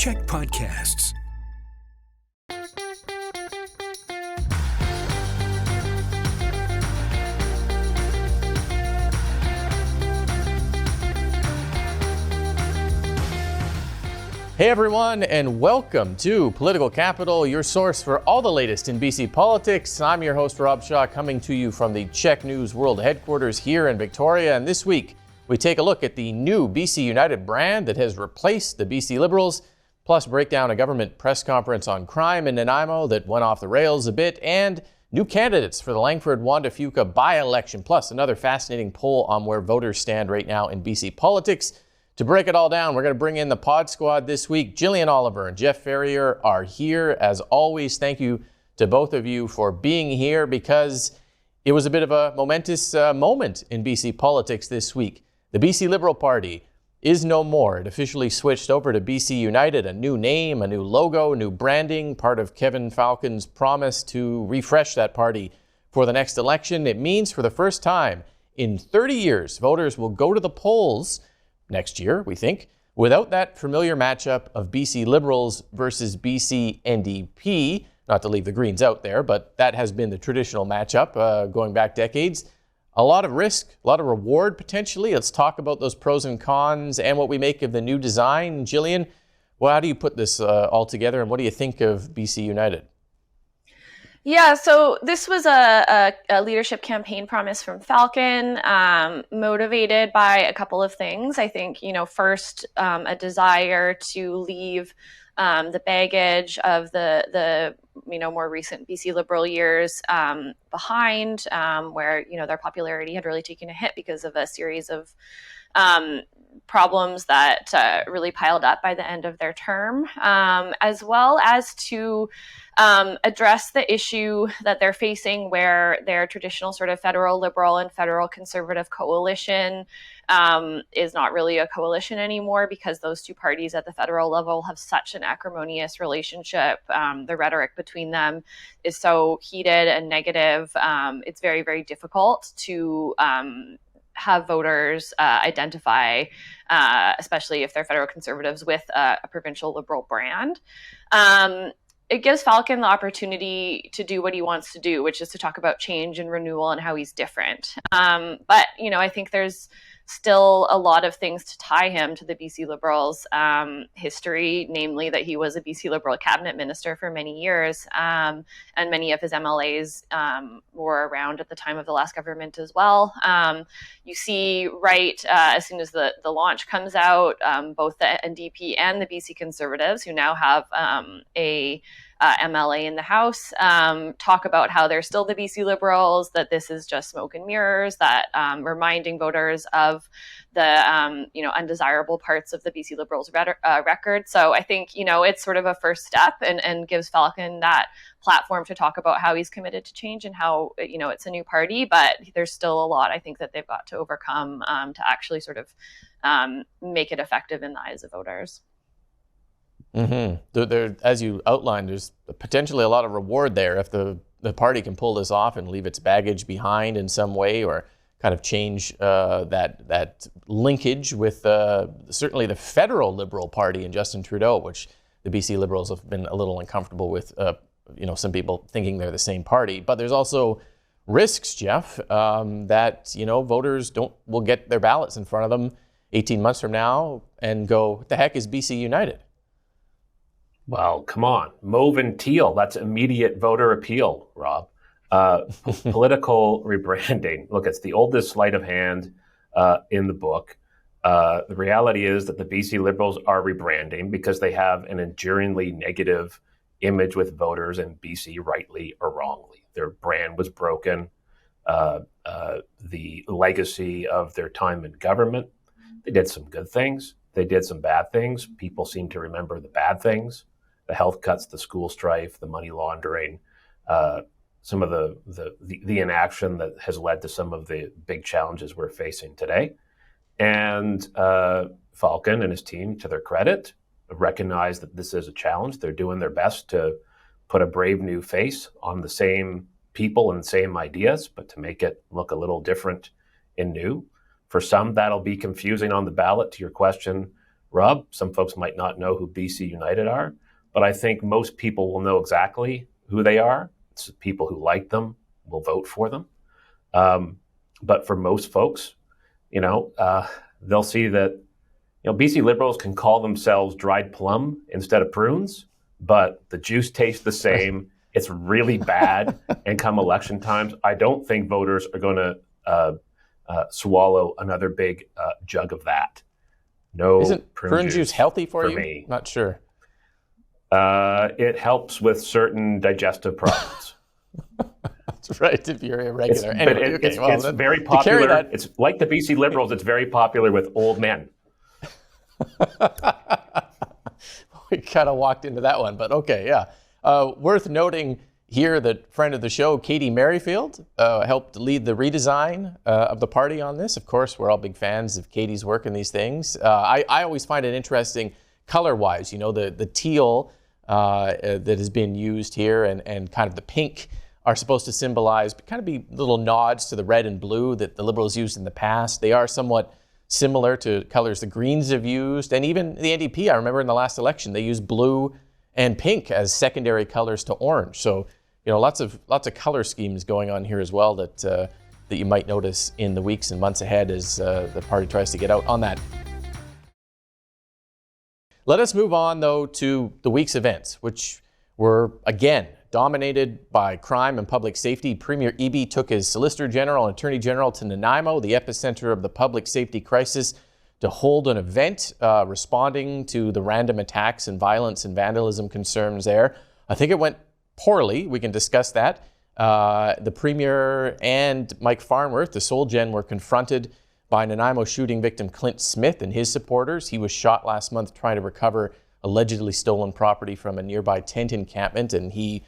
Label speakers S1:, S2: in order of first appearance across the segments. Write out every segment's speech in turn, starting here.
S1: CHEK Podcasts.
S2: Hey everyone, and welcome to Political Capital, your source for all the latest in BC politics. I'm your host, Rob Shaw, coming to you from the CHEK News World Headquarters here in Victoria. And this week, we take a look at the new BC United brand that has replaced the BC Liberals, plus break down a government press conference on crime in Nanaimo that went off the rails a bit, and new candidates for the Langford-Wanda Fuqua by-election, plus another fascinating poll on where voters stand right now in BC politics. To break it all down, we're going to bring in the pod squad this week. Jillian Oliver and Jeff Ferrier are here. As always, thank you to both of you for being here because it was a bit of a momentous moment in BC politics this week. The BC Liberal Party is no more. It officially switched over to BC United, a new name, a new logo, new branding, part of Kevin Falcon's promise to refresh that party for the next election. It means for the first time in 30 years, voters will go to the polls next year, we think, without that familiar matchup of BC Liberals versus BC NDP. Not to leave the Greens out there, but that has been the traditional matchup going back decades. A lot of risk, a lot of reward potentially. Let's talk about those pros and cons and what we make of the new design. Jillian, well, how do you put this all together, and what do you think of BC United?
S3: Yeah, so this was a leadership campaign promise from Falcon, motivated by a couple of things. I think, first, a desire to leave the baggage of the more recent BC Liberal years behind, where, their popularity had really taken a hit because of a series of problems that really piled up by the end of their term, as well as to address the issue that they're facing where their traditional sort of federal liberal and federal conservative coalition is not really a coalition anymore because those two parties at the federal level have such an acrimonious relationship. The rhetoric between them is so heated and negative. It's very, very difficult to have voters identify, especially if they're federal conservatives, with a provincial liberal brand. It gives Falcon the opportunity to do what he wants to do, which is to talk about change and renewal and how he's different. But, I think there's still a lot of things to tie him to the BC Liberals history, namely that he was a BC Liberal cabinet minister for many years, and many of his MLAs were around at the time of the last government as well. You see, as soon as the launch comes out, both the NDP and the BC Conservatives, who now have a MLA in the House, talk about how they're still the BC Liberals, that this is just smoke and mirrors, that reminding voters of the undesirable parts of the BC Liberals record. So I think it's sort of a first step and gives Falcon that platform to talk about how he's committed to change and how it's a new party, but there's still a lot I think that they've got to overcome to actually sort of make it effective in the eyes of voters.
S2: Mm-hmm. There, as you outlined, there's potentially a lot of reward there if the party can pull this off and leave its baggage behind in some way, or kind of change that linkage with certainly the federal Liberal Party and Justin Trudeau, which the BC Liberals have been a little uncomfortable with. Some people thinking they're the same party, but there's also risks, Jeff, that voters will get their ballots in front of them 18 months from now and go, "What the heck is BC United?"
S4: Well, come on. Mauve and teal. That's immediate voter appeal, Rob. Political rebranding. Look, it's the oldest sleight of hand in the book. The reality is that the BC Liberals are rebranding because they have an enduringly negative image with voters in BC, rightly or wrongly. Their brand was broken. The legacy of their time in government. They did some good things. They did some bad things. People seem to remember the bad things. The health cuts, the school strife, the money laundering, some of the inaction that has led to some of the big challenges we're facing today. And Falcon and his team, to their credit, recognize that this is a challenge. They're doing their best to put a brave new face on the same people and same ideas, but to make it look a little different and new. For some, that'll be confusing on the ballot, to your question, Rob. Some folks might not know who BC United are, but I think most people will know exactly who they are. It's people who like them will vote for them. But for most folks, they'll see that, BC Liberals can call themselves dried plum instead of prunes, but the juice tastes the same. It's really bad. And come election times, I don't think voters are going to swallow another big jug of that. No.
S2: Isn't prune juice healthy for you?
S4: Me.
S2: Not sure.
S4: It helps with certain digestive problems.
S2: That's right, if you're irregular.
S4: It's very popular. It's like the BC Liberals. It's very popular with old men.
S2: We kind of walked into that one, but okay, yeah. Worth noting here that friend of the show, Katie Merrifield, helped lead the redesign of the party on this. Of course, we're all big fans of Katie's work in these things. I always find it interesting color-wise, the teal that has been used here and kind of the pink are supposed to symbolize, kind of be little nods to the red and blue that the Liberals used in the past. They are somewhat similar to colors the Greens have used, and even the NDP, I remember in the last election, they used blue and pink as secondary colors to orange. So, lots of color schemes going on here as well that you might notice in the weeks and months ahead as the party tries to get out on that. Let us move on, though, to the week's events, which were, again, dominated by crime and public safety. Premier Eby took his Solicitor General and Attorney General to Nanaimo, the epicenter of the public safety crisis, to hold an event responding to the random attacks and violence and vandalism concerns there. I think it went poorly. We can discuss that. The Premier and Mike Farnworth, the Sol Gen, were confronted by Nanaimo shooting victim Clint Smith and his supporters. He was shot last month trying to recover allegedly stolen property from a nearby tent encampment, and he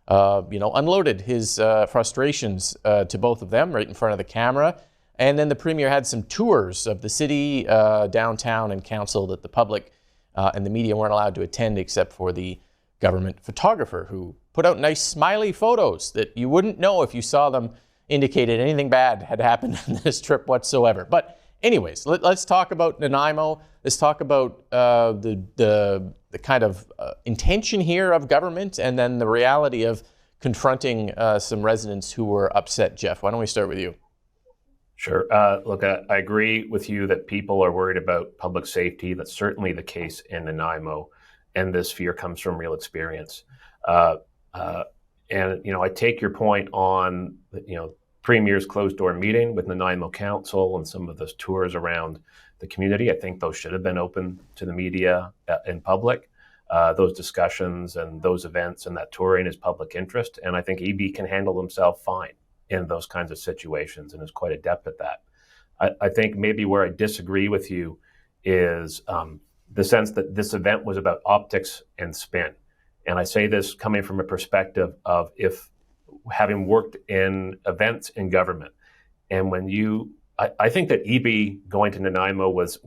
S2: unloaded his frustrations to both of them right in front of the camera. And then the Premier had some tours of the city, downtown, and council that the public and the media weren't allowed to attend except for the government photographer, who put out nice smiley photos that you wouldn't know if you saw them indicated anything bad had happened on this trip whatsoever. But anyways, let's talk about Nanaimo. Let's talk about the kind of intention here of government, and then the reality of confronting some residents who were upset. Jeff, why don't we start with you?
S4: Sure. Look, I agree with you that people are worried about public safety. That's certainly the case in Nanaimo, and this fear comes from real experience. And I take your point on Premier's closed-door meeting with Nanaimo Council and some of those tours around the community. I think those should have been open to the media in public. Those discussions and those events and that touring is public interest, and I think EB can handle himself fine in those kinds of situations and is quite adept at that. I think maybe where I disagree with you is the sense that this event was about optics and spin. And I say this coming from a perspective of having worked in events in government. And I think that EB going to Nanaimo was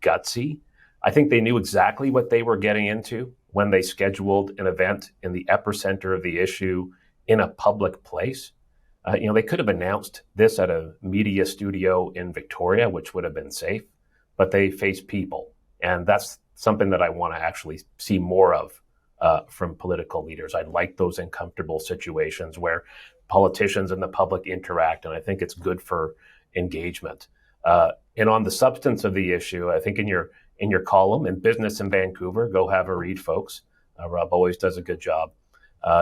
S4: gutsy. I think they knew exactly what they were getting into when they scheduled an event in the epicenter of the issue in a public place. They could have announced this at a media studio in Victoria, which would have been safe, but they faced people. And that's something that I want to actually see more of from political leaders. I like those uncomfortable situations where politicians and the public interact, and I think it's good for engagement. And on the substance of the issue, I think in your column in Business in Vancouver, go have a read, folks. Rob always does a good job.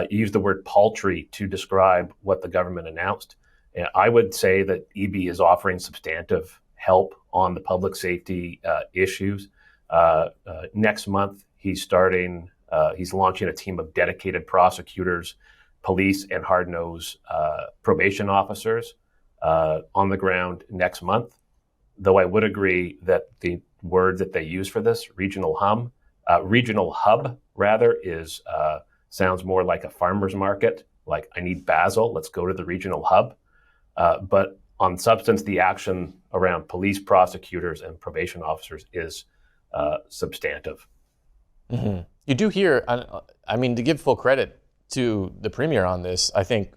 S4: You use the word paltry to describe what the government announced. And I would say that EB is offering substantive help on the public safety issues. Next month, he's launching a team of dedicated prosecutors, police, and hard-nosed probation officers on the ground next month. Though I would agree that the word that they use for this, regional hub, is sounds more like a farmer's market. Like, I need basil, let's go to the regional hub. But on substance, the action around police, prosecutors, and probation officers is substantive.
S2: Mm-hmm. You do hear, to give full credit to the Premier on this, I think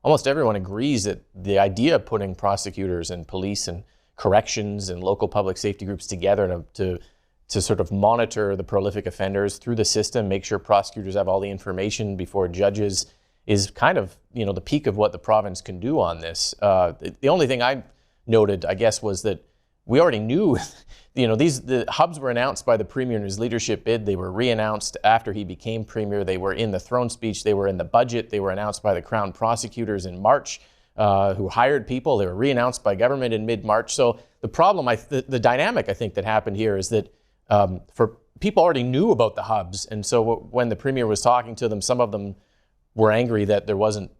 S2: almost everyone agrees that the idea of putting prosecutors and police and corrections and local public safety groups together to to sort of monitor the prolific offenders through the system, make sure prosecutors have all the information before judges, is kind of, the peak of what the province can do on this. The only thing I noted, I guess, was that we already knew, the hubs were announced by the Premier in his leadership bid. They were re-announced after he became Premier. They were in the throne speech. They were in the budget. They were announced by the Crown prosecutors in March, who hired people. They were re-announced by government in mid-March. So the problem, the dynamic I think that happened here is that for people already knew about the hubs. And so when the Premier was talking to them, some of them were angry that there wasn't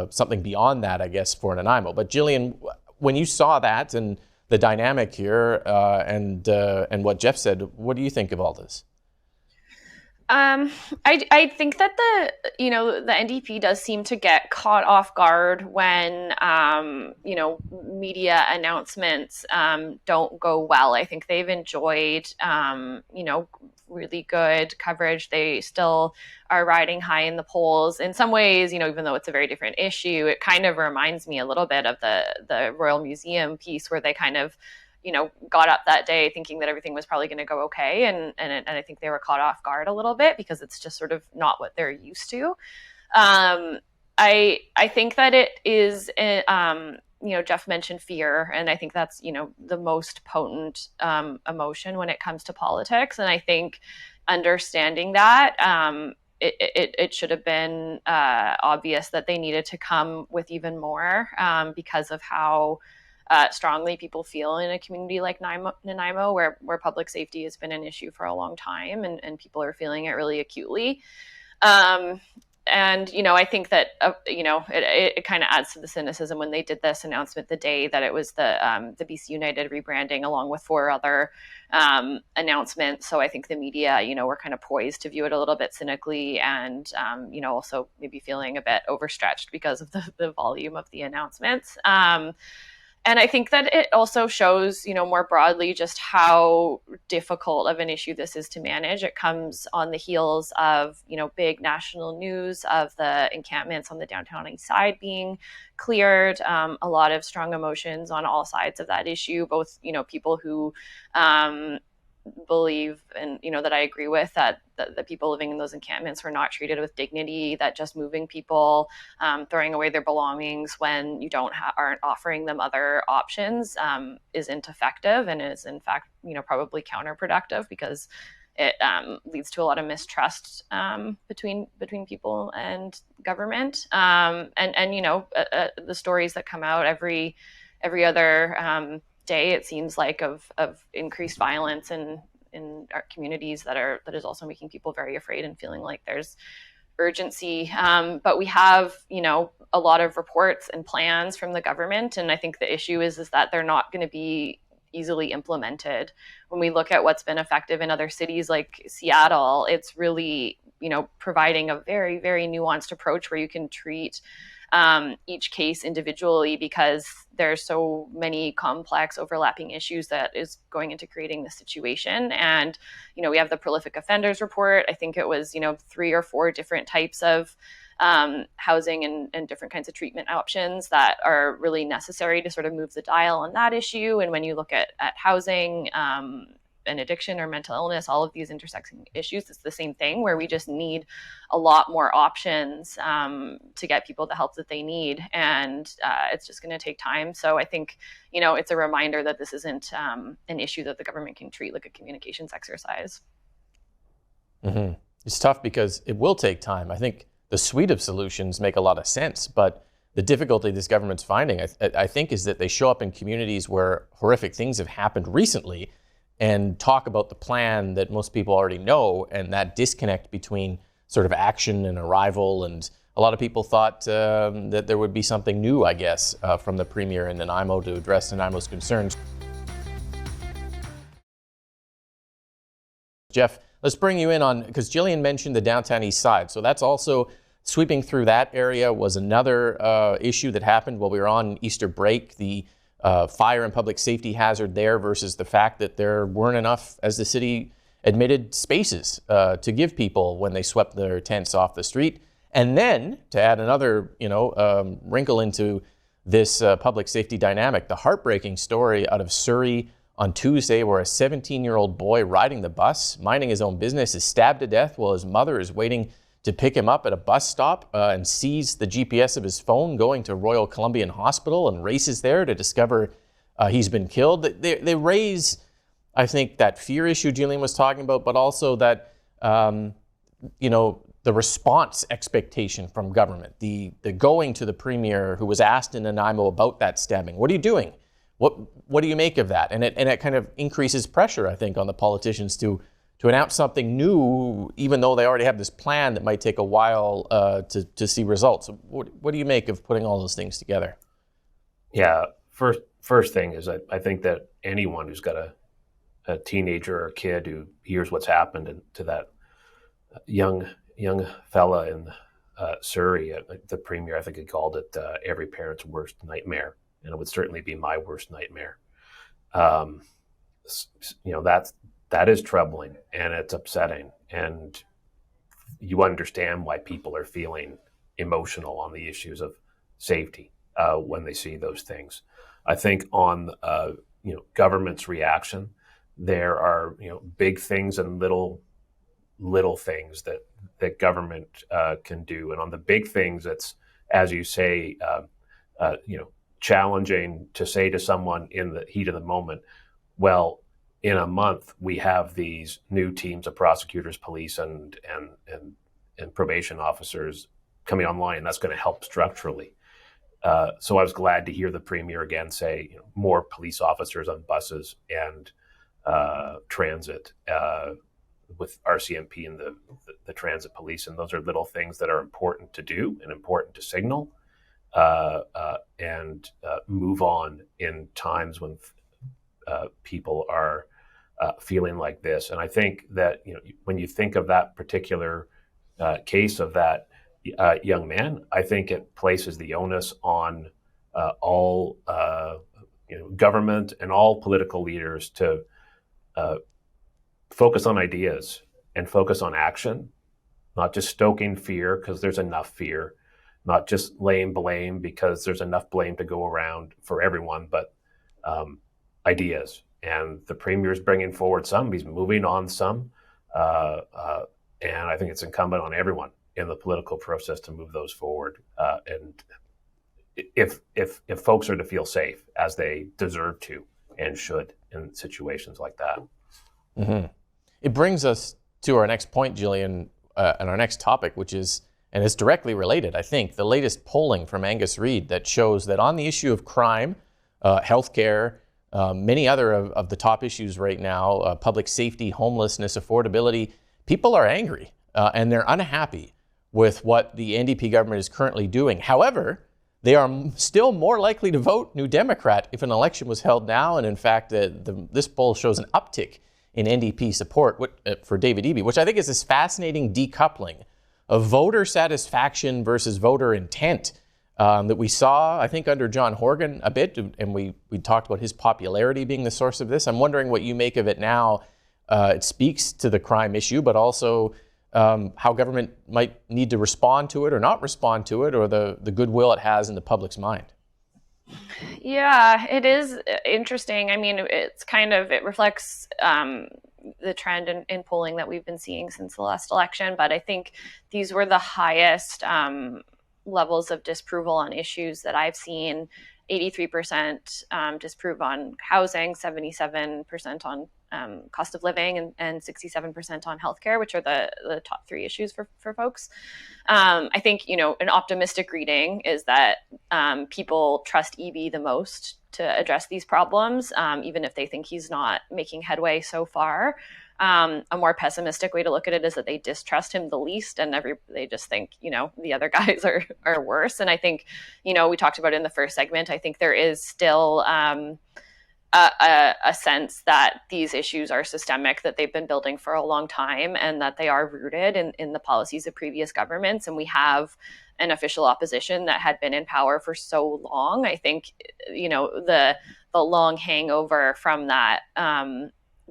S2: something beyond that, I guess, for Nanaimo. But Jillian, when you saw that and the dynamic here and what Jeff said, what do you think of all this?
S3: I think that the NDP does seem to get caught off guard when, media announcements don't go well. I think they've enjoyed, really good coverage. They still are riding high in the polls. In some ways, even though it's a very different issue, it kind of reminds me a little bit of the Royal Museum piece where they kind of, got up that day thinking that everything was probably going to go okay. And I think they were caught off guard a little bit because it's just sort of not what they're used to. I think that it is, Jeff mentioned fear, and I think that's, the most potent emotion when it comes to politics. And I think understanding that, it should have been obvious that they needed to come with even more because of how strongly people feel in a community like Nanaimo, where public safety has been an issue for a long time, and people are feeling it really acutely. And, I think that, it kind of adds to the cynicism when they did this announcement the day that it was the BC United rebranding along with 4 other announcements. So I think the media, were kind of poised to view it a little bit cynically and, also maybe feeling a bit overstretched because of the volume of the announcements. And I think that it also shows, more broadly just how difficult of an issue this is to manage. It comes on the heels of, big national news of the encampments on the downtown east side being cleared, a lot of strong emotions on all sides of that issue, both, people who believe and that I agree with that the people living in those encampments were not treated with dignity, that just moving people, throwing away their belongings when you aren't offering them other options isn't effective and is in fact probably counterproductive because it leads to a lot of mistrust between people and government, and the stories that come out every other day, it seems like, of increased violence in our communities that is also making people very afraid and feeling like there's urgency. But we have, a lot of reports and plans from the government. And I think the issue is that they're not going to be easily implemented. When we look at what's been effective in other cities like Seattle, it's really, providing a very, very nuanced approach where you can treat each case individually because there's so many complex overlapping issues that is going into creating the situation. And, we have the prolific offenders report. I think it was, 3 or 4 different types of housing and different kinds of treatment options that are really necessary to sort of move the dial on that issue. And when you look at housing, and addiction or mental illness, all of these intersecting issues, it's the same thing where we just need a lot more options to get people the help that they need. And it's just going to take time. So I think, it's a reminder that this isn't an issue that the government can treat like a communications exercise.
S2: Mm-hmm. It's tough because it will take time. I think the suite of solutions make a lot of sense, but the difficulty this government's finding, I think, is that they show up in communities where horrific things have happened recently and talk about the plan that most people already know, and that disconnect between sort of action and arrival. And a lot of people thought that there would be something new, I guess, from the Premier in Nanaimo to address Nanaimo's concerns. Jeff, let's bring you in on, because Jillian mentioned the downtown east side. So that's also sweeping through that area was another issue that happened while we were on Easter break. The fire and public safety hazard there versus the fact that there weren't enough, as the city admitted, spaces to give people when they swept their tents off the street. And then to add another, wrinkle into this public safety dynamic, the heartbreaking story out of Surrey on Tuesday, where a 17-year-old boy riding the bus, minding his own business, is stabbed to death while his mother is waiting to pick him up at a bus stop and sees the GPS of his phone going to Royal Columbian Hospital and races there to discover he's been killed. They raise, I think, that fear issue Jillian was talking about, but also that, the response expectation from government, the going to the premier who was asked in Nanaimo about that stabbing. What are you doing? What do you make of that? And it kind of increases pressure, I think, on the politicians to announce something new, even though they already have this plan that might take a while to see results. What do you make of putting all those things together?
S4: Yeah, first thing is I think that anyone who's got a teenager or a kid who hears what's happened to that young fella in Surrey, the premier, I think he called it every parent's worst nightmare, and it would certainly be my worst nightmare. That is troubling and it's upsetting, and you understand why people are feeling emotional on the issues of safety when they see those things. I think on government's reaction, there are big things and little things that government can do, and on the big things, it's, as you say, challenging to say to someone in the heat of the moment, well, in a month, we have these new teams of prosecutors, police, and probation officers coming online. That's going to help structurally. So I was glad to hear the premier again say more police officers on buses and transit with RCMP and the transit police. And those are little things that are important to do and important to signal and move on in times when people are feeling like this. And I think that when you think of that particular case of that young man, I think it places the onus on all government and all political leaders to focus on ideas and focus on action, not just stoking fear because there's enough fear, not just laying blame because there's enough blame to go around for everyone, but ideas. And the premier is bringing forward some, he's moving on some, and I think it's incumbent on everyone in the political process to move those forward. And if folks are to feel safe, as they deserve to and should in situations like that.
S2: Mm-hmm. It brings us to our next point, Jillian, and our next topic, which is, and it's directly related, I think, the latest polling from Angus Reid that shows that on the issue of crime, healthcare, many other of the top issues right now, public safety, homelessness, affordability, people are angry and they're unhappy with what the NDP government is currently doing. However, they are still more likely to vote New Democrat if an election was held now. And in fact, this poll shows an uptick in NDP support for David Eby, which I think is this fascinating decoupling of voter satisfaction versus voter intent that we saw, I think, under John Horgan a bit, and we talked about his popularity being the source of this. I'm wondering what you make of it now. It speaks to the crime issue, but also how government might need to respond to it or not respond to it, or the goodwill it has in the public's mind.
S3: Yeah, it is interesting. I mean, it reflects the trend in polling that we've been seeing since the last election, but I think these were the highest levels of disapproval on issues that I've seen. 83% disapprove on housing, 77% on cost of living, and 67% on healthcare, which are the top three issues for folks. I think, an optimistic reading is that people trust Eby the most to address these problems, even if they think he's not making headway so far. A more pessimistic way to look at it is that they distrust him the least, and they just think, the other guys are worse. And I think, we talked about it in the first segment, I think there is still a sense that these issues are systemic, that they've been building for a long time, and that they are rooted in the policies of previous governments. And we have an official opposition that had been in power for so long. I think, the long hangover from that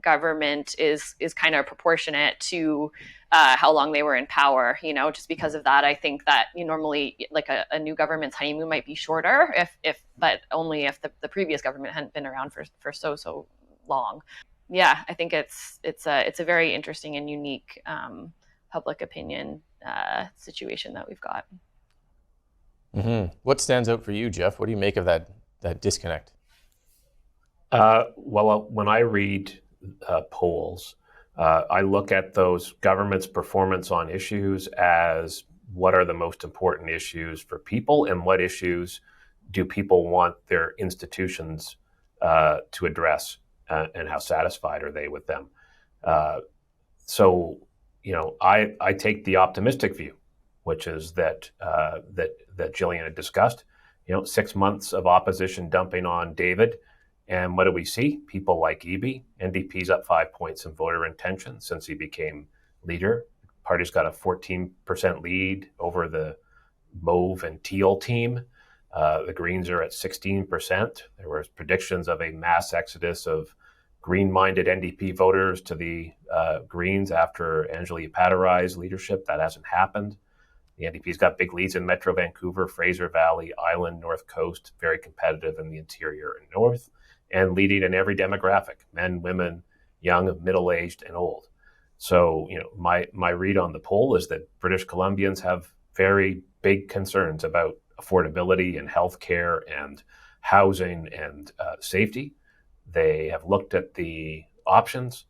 S3: government is kind of proportionate to how long they were in power. Just because of that, I think that normally like a new government's honeymoon might be shorter, but only if the previous government hadn't been around for so long. Yeah, I think it's a very interesting and unique public opinion situation that we've got.
S2: Mm-hmm. What stands out for you, Jeff? What do you make of that disconnect?
S4: Well, when I read polls, I look at those government's performance on issues as what are the most important issues for people and what issues do people want their institutions to address and how satisfied are they with them. So, I take the optimistic view, which is that Jillian had discussed. 6 months of opposition dumping on David. And what do we see? People like Eby. NDP's up 5 points in voter intention since he became leader. Party's got a 14% lead over the Mauve and Teal team. The Greens are at 16%. There were predictions of a mass exodus of Green-minded NDP voters to the Greens after Anjali Patarai's leadership. That hasn't happened. The NDP's got big leads in Metro Vancouver, Fraser Valley, Island, North Coast, very competitive in the interior and north, and leading in every demographic, men, women, young, middle-aged, and old. So, my read on the poll is that British Columbians have very big concerns about affordability and healthcare and housing and safety. They have looked at the options.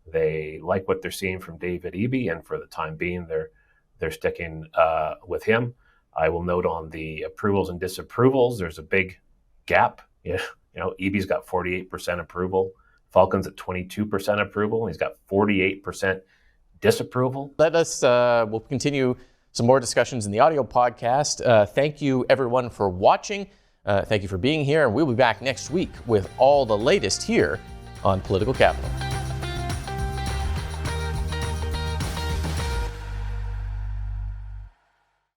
S4: They like what they're seeing from David Eby, and for the time being, they're sticking with him. I will note on the approvals and disapprovals, there's a big gap. Eby's got 48% approval. Falcon's at 22% approval. He's got 48% disapproval.
S2: We'll continue some more discussions in the audio podcast. Thank you, everyone, for watching. Thank you for being here, and we'll be back next week with all the latest here on Political Capital.